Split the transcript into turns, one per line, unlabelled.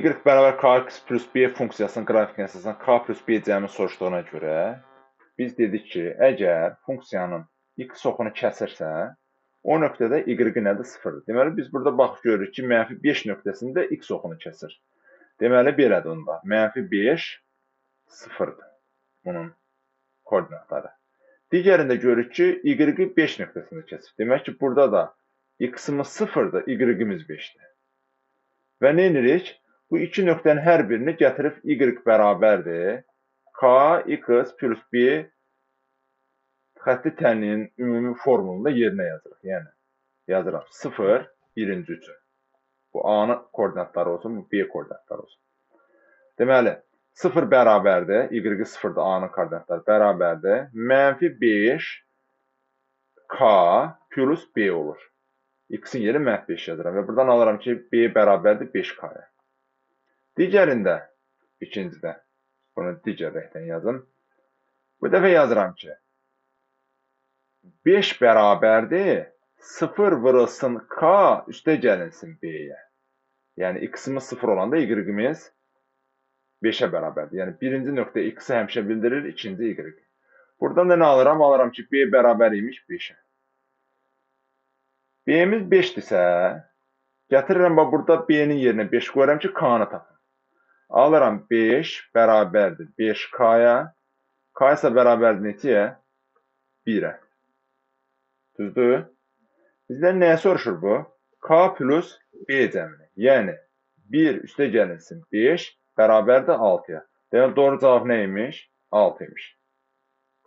Y bərabər kx plus b funksiyasının qrafikinə əsasən k plus b cəmi soruşduğuna görə biz dedik ki, əgər funksiyanın x oxunu kəsirsə, o nöqtədə y nədir? Sıfırdır. Deməli, biz burada baxıb görürük ki, -5 nöqtəsində x oxunu kəsir. Deməli, belədir onda. -5 sıfırdır. Bunun koordinatları. Digərində görürük ki, y-i 5 nöqtəsində kəsir. Demək ki, burada da x-imiz sıfırdır, y-imiz 5-dir. Və nə edirik? Bu iki nöqtənin hər birini gətirib y bərabərdir. Kx plus b xətti tənliyin ümumi formulunda yerinə yazırıq. Yəni, yazıram 0 birinci üçün. Bu A-nın koordinatları olsun, bu B koordinatları olsun. Deməli, 0 bərabərdir, y-i 0-dır, A-nın koordinatları bərabərdir. -5 k plus b olur. X-in yeri -5 yazıram və buradan alıram ki, b bərabərdir 5k-ya. Digərində, ikincidə, bunu digər rəngdən yazın. Bu dəfə yazıram ki, 5 bərabərdir, 0 vurulsun k üstə gəlinsin b-yə. Yəni, x-imiz 0 olanda y-imiz 5-ə bərabərdir. Yəni, birinci nöqtə x-i həmişə bildirir, ikinci y. Buradan da nə alıram? Alıram ki, b bərabər imiş 5-ə. b-miz 5-dirsə, gətirirəm, burada b-nin yerinə 5 qoyuram ki, k-nı tapım. Alıram 5 bərabərdir 5k-ya. K isə bərabərdir neçəyə? 1-ə. Düzdür? Bizdən nəyə soruşur bu? K plus b cəmini. Yəni, 1 üstə gəlinsin 5 bərabərdir 6-ya. Deməli, doğru cavab nə imiş? 6 imiş.